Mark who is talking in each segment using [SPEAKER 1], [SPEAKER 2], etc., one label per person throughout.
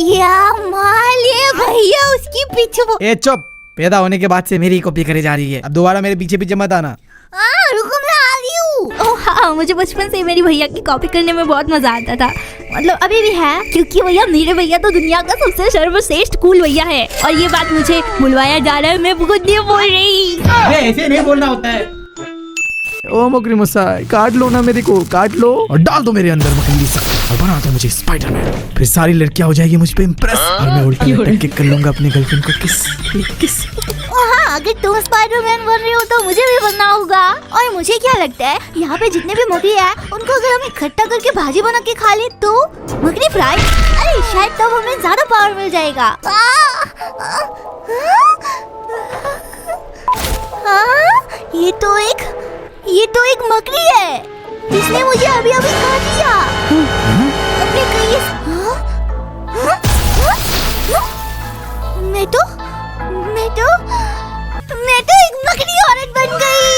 [SPEAKER 1] या मालिए भैया उसकी पीछे।
[SPEAKER 2] ए चुप, पैदा होने के बाद से मेरी कॉपी करे जा रही है। अब दोबारा मेरे पीछे पीछे मत आना।
[SPEAKER 1] रुको मैं आ रही हूँ। ओह हाँ, मुझे बचपन से मेरी भैया की कॉपी करने में बहुत मजा आता था। मतलब अभी भी है, क्योंकि भैया मेरे भैया तो दुनिया का सबसे सर्वश्रेष्ठ कूल भैया है। और ये बात मुझे बुलवाया जा रहा है, मैं खुद नहीं बोल रही।
[SPEAKER 2] ऐसे नहीं बोलना होता है। ओ मकड़ी मुसाई, काट लो ना मेरे को, काट लो और डाल दो मेरे अंदर मकड़ी सा और बना दो मुझे स्पाइडरमैन। फिर सारी लड़कियां हो जाएगी मुझ पे इम्प्रेस और मैं उल्टा लटक कर लूंगा अपनी गर्लफ्रेंड को किस।
[SPEAKER 1] हाँ, अगर तुम स्पाइडरमैन बन रहे हो तो मुझे भी बनना होगा। और मुझे क्या लगता है, यहाँ पे जितने भी मकड़ी है उनको अगर हम इकट्ठा करके भाजी बना के खा ले तो मकड़ी फ्राई, अरे शायद तब हमें ज्यादा पावर मिल जाएगा। ये तो एक मकड़ी है जिसने मुझे अभी अभी खा लिया। अपने कई मैं तो एक मकड़ी औरत बन गई।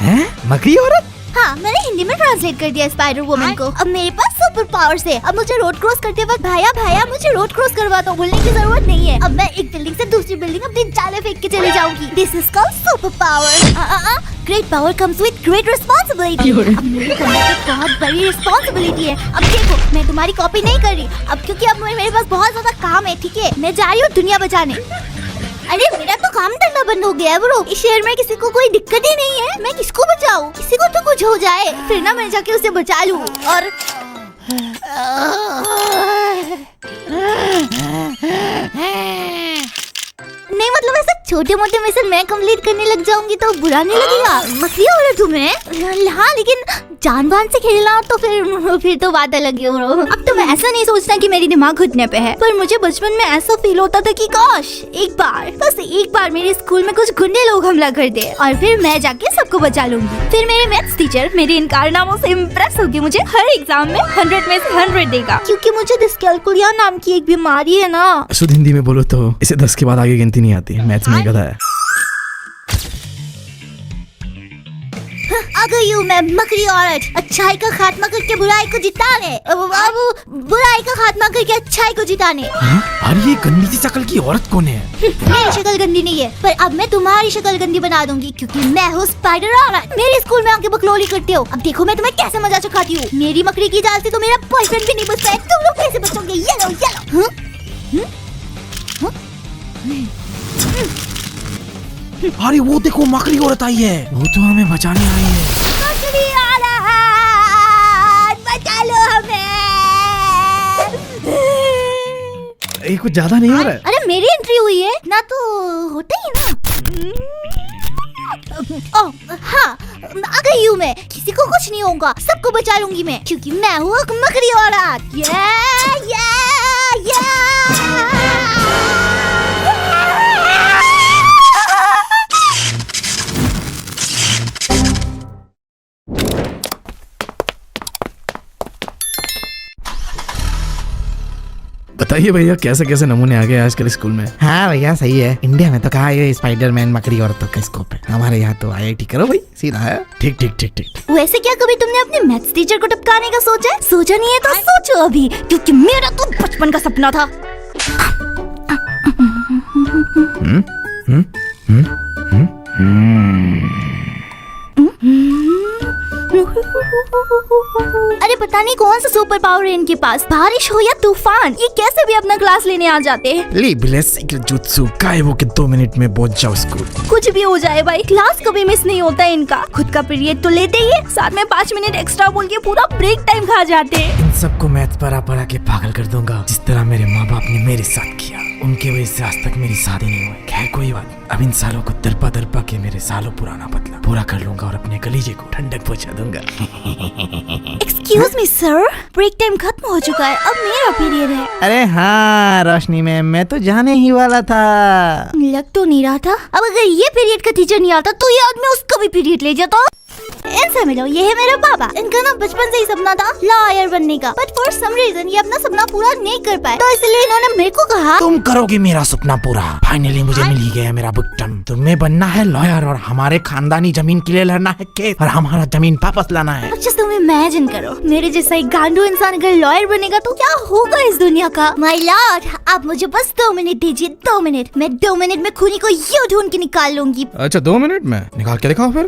[SPEAKER 2] हैं? मकड़ी औरत?
[SPEAKER 1] हाँ, मैंने हिंदी में ट्रांसलेट कर दिया स्पाइडर वुमन को। अब मेरे पास सुपर पावर्स है। अब मुझे रोड क्रॉस करते वक्त भैया मुझे रोड क्रॉस करवा दो बोलने की जरूरत नहीं है। अब मैं एक बिल्डिंग से दूसरी बिल्डिंग अपनी जाले फेंक के चली जाऊंगी। This is called super power. Great power comes with great responsibility. अब मेरे कंधे पे बहुत बड़ी रिस्पांसिबिलिटी है। अब देखो, मैं तुम्हारी कॉपी नहीं कर रही अब, क्योंकि अब मेरे पास बहुत ज्यादा काम है। ठीक है, मैं जा रही हूँ दुनिया बचाने। अरे मेरा तो काम धंधा बंद हो गया है ब्रो। इस शहर में किसी को कोई दिक्कत ही नहीं है, मैं किसको बचाऊं? किसी को तो कुछ हो जाए फिर ना मैं जाके उसे बचा लूं। और नहीं, मतलब ऐसा छोटे मोटे मिशन मैं कंप्लीट करने लग जाऊंगी तो बुरा नहीं लगेगा? मकड़ी औरत हूँ मैं। हाँ, लेकिन जान बान से खेलना तो फिर तो बात अलग है ब्रो। अब तो मैं ऐसा नहीं सोचता कि मेरी दिमाग घुटने पे है, पर मुझे बचपन में ऐसा फील होता था कि काश बस एक बार मेरे स्कूल में कुछ गुंडे लोग हमला कर दे और फिर मैं जाके सबको बचा लूंगी। फिर मेरे मैथ्स टीचर मेरे इन कारनामों से इम्प्रेस होके मुझे हर एग्जाम में 100 में से 100 देगा, क्योंकि मुझे डिस्कैल्कुलिया नाम की एक बीमारी है ना।
[SPEAKER 2] शुद्ध हिंदी में बोलो तो इसे 10 के बाद आगे गिनती नहीं आती। मैथ्स में गधा है।
[SPEAKER 1] आ गई हूँ मैं, मकड़ी औरत, अच्छाई का खात्मा करके बुराई को जिताने। बुराई का खात्मा करके अच्छाई को जिताने।
[SPEAKER 2] अरे ये गंदी सी शक्ल की औरत कौन है?
[SPEAKER 1] मेरी शक्ल गंदी नहीं है, पर अब मैं तुम्हारी शक्ल गंदी बना दूंगी, क्योंकि मैं हूँ स्पाइडर औरत। मेरे स्कूल में आके बकलोली करते हो, अब देखो मैं तुम्हें कैसे मजा चखाती हूँ। मेरी मकड़ी की जाल से तो मेरा बॉयफ्रेंड भी नहीं बच पाया, तुम लोग कैसे बचोगे? ये लो।
[SPEAKER 2] अरे वो देखो, मकड़ी औरत आई है, वो तो हमें बचाने आई है।
[SPEAKER 1] मकड़ी औरत, बचा लो हमें।
[SPEAKER 2] ये कुछ ज्यादा नहीं हो रहा है।
[SPEAKER 1] अरे मेरी एंट्री हुई है ना, तो होता ही ना। हाँ, आ गई हूँ मैं, किसी को कुछ नहीं होगा, सबको बचा लूंगी मैं, क्योंकि मैं हूँ मकड़ी औरत।
[SPEAKER 2] बताइए भैया, कैसे कैसे नमूने आ गए आजकल स्कूल में?
[SPEAKER 3] हाँ भैया सही है। इंडिया में तो कहा ये स्पाइडरमैन मकड़ी औरतों का स्कोप है, हमारे यहाँ तो IIT करो भाई, सीधा है।
[SPEAKER 2] ठीक।
[SPEAKER 1] वैसे क्या कभी तुमने अपने मैथ्स टीचर को टपकाने का सोचा है? सोचा नहीं है तो सोचो अभी, क्योंकि मेरा तो बचपन का सपना था। अरे पता नहीं कौन सा सुपर पावर है इनके पास, बारिश हो या तूफान ये कैसे भी अपना क्लास लेने आ जाते हैं।
[SPEAKER 2] जुत्सु काइवो के 2 मिनट में पहुंच जाओ स्कूल।
[SPEAKER 1] कुछ भी हो जाए भाई, क्लास कभी मिस नहीं होता है इनका। खुद का पीरियड तो लेते ही है, साथ में 5 मिनट एक्स्ट्रा बोल के पूरा ब्रेक टाइम खा जाते हैं।
[SPEAKER 2] इन सबको मैथ पढ़ा के पागल कर दूंगा, जिस तरह मेरे माँ बाप ने मेरे साथ किया। उनके वजह से आज तक मेरी शादी नहीं हुई। खैर कोई बात, अब इन सालों को दरपा के मेरे सालों पुराना बदला पूरा कर लूंगा और अपने कलीजे को ठंडक पहुंचा दूंगा।
[SPEAKER 1] Excuse me sir, break time खत्म हो चुका है, अब मेरा पीरियड है।
[SPEAKER 3] अरे हाँ रोशनी मैम, मैं तो जाने ही वाला था।
[SPEAKER 1] लग तो नहीं रहा था। अब अगर ये पीरियड का टीचर नहीं आता तो ये आदमी उसका भी पीरियड ले जाता। इनसे मिलो, ये है मेरा पापा। इनका ना बचपन से ही सपना था लॉयर बनने का, बट फॉर सम रीजन ये अपना सपना पूरा नहीं कर पाए, तो इसलिए इन्होंने मेरे को कहा
[SPEAKER 2] तुम करोगे मेरा सपना पूरा। फाइनली मुझे मिल ही गया मेरा विक्टिम। तुम्हें बनना है लॉयर और हमारे खानदानी जमीन के लिए लड़ना है केस और हमारा जमीन वापस लाना है।
[SPEAKER 1] अच्छा तुम इमेजिन करो, मेरे जैसा एक गांडू इंसान अगर लॉयर बनेगा तो क्या होगा इस दुनिया दुनिया का। माय लॉर्ड, आप मुझे बस 2 मिनट दीजिए, 2 मिनट। मैं 2 मिनट में खूनी को यूं ढूंढ के निकाल लूंगी।
[SPEAKER 2] अच्छा 2 मिनट में निकाल के दिखाओ फिर।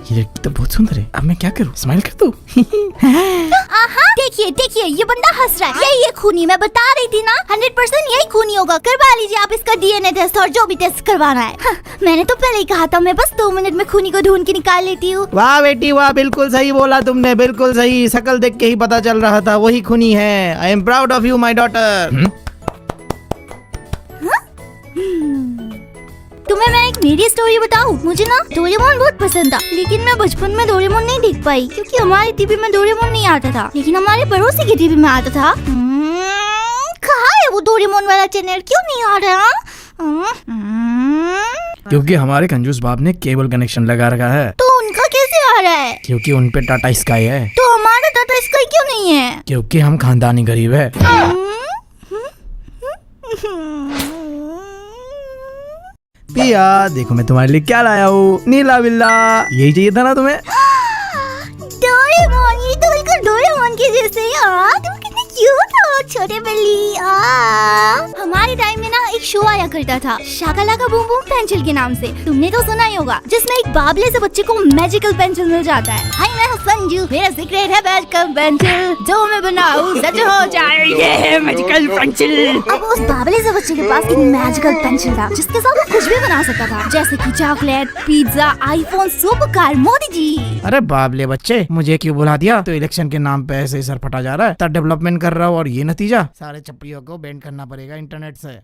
[SPEAKER 2] ये लड़की तो बहुत सुंदर है, अब मैं क्या करूं? स्माइल कर दूं?
[SPEAKER 1] देखिए देखिए, ये बंदा हंस रहा है। यही खूनी, मैं बता रही थी ना, 100% यही खूनी होगा। करवा लीजिए आप इसका DNA टेस्ट और जो भी टेस्ट करवाना है। मैंने तो पहले ही कहा था, मैं बस 2 मिनट में खूनी को ढूंढ के निकाल लेती हूँ।
[SPEAKER 3] वाह बेटी वाह, बिल्कुल सही बोला तुमने, बिल्कुल सही। शक्ल देख के ही पता चल रहा था वही खूनी है। I am proud of you my daughter.
[SPEAKER 1] तुम्हें मैं एक मेरी स्टोरी बताऊं? मुझे ना डोरेमोन बहुत पसंद था, लेकिन मैं बचपन में डोरेमोन नहीं देख पाई क्योंकि हमारी टीवी में डोरेमोन नहीं आता था, लेकिन हमारे पड़ोसी की टीवी में आता था। कहाँ है वो डोरेमोन वाला चैनल? क्यों नहीं आ रहा?
[SPEAKER 2] क्योंकि हमारे कंजूस बाप ने केबल कनेक्शन लगा रखा है।
[SPEAKER 1] तो उनका कैसे आ रहा है?
[SPEAKER 2] क्योंकि उन पे टाटा स्काई है।
[SPEAKER 1] तो हमारा टाटा स्काई क्यों नहीं है?
[SPEAKER 2] क्योंकि हम खानदानी गरीब है। पिया देखो मैं तुम्हारे लिए क्या लाया हूँ, नीला बिल्ला। यही चाहिए था ना तुम्हें?
[SPEAKER 1] डोरेमोन, ये तो बिल्कुल डोरेमोन के जैसे यार। तुम कितने क्यूट हो छोटे बिल्ली। हमारे टाइम में ना एक शो आया करता था, शाकालाका बूम बूम पेंसिल के नाम से। तुमने तो सुना ही होगा, जिसमें एक बाबले से बच्चे को मैजिकल पेंसिल मिल जाता है। हाय मैं हूँ संजू, मेरा सीक्रेट है मैजिकल पेंसिल, जो मैं बनाऊं सच हो जाए। ये है मैजिकल पेंसिल। अब उस बाबले से बच्चे के पास एक मैजिकल पेंसिल था, जिसके साथ वो कुछ भी बना सकता था, जैसे कि chocolate, pizza, iPhone, super car, Modi ji.
[SPEAKER 3] अरे बाबले बच्चे, मुझे क्यों बुला दिया? तो इलेक्शन के नाम पे ऐसे ही सर फटा जा रहा है, तब डेवलपमेंट कर रहा हूँ और ये नतीजा। सारे चप्पियों को बैन करना पड़ेगा इंटरनेट से।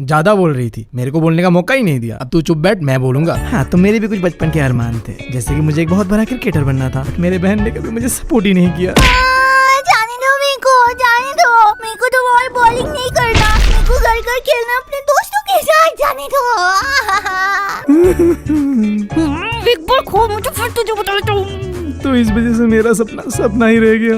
[SPEAKER 2] ज्यादा बोल रही थी, मेरे को बोलने का मौका ही नहीं दिया। अब तू चुप बैठ, मैं बोलूंगा। हाँ तो मेरे भी कुछ बचपन के अरमान थे, जैसे कि मुझे एक बहुत बड़ा क्रिकेटर बनना था, बट मेरे बहन ने कभी मुझे सपोर्ट ही नहीं किया।
[SPEAKER 1] जाने दो मेरे को, जाने दो मेरे को। तो और बॉलिंग नहीं करना, मेरे को घर घर खेलना अपने दोस्तों के साथ। जाने दो। एक बार खो मुझे, फिर तुझे बता देता हूँ।
[SPEAKER 2] तो इस वजह से मेरा सपना सपना ही रह गया।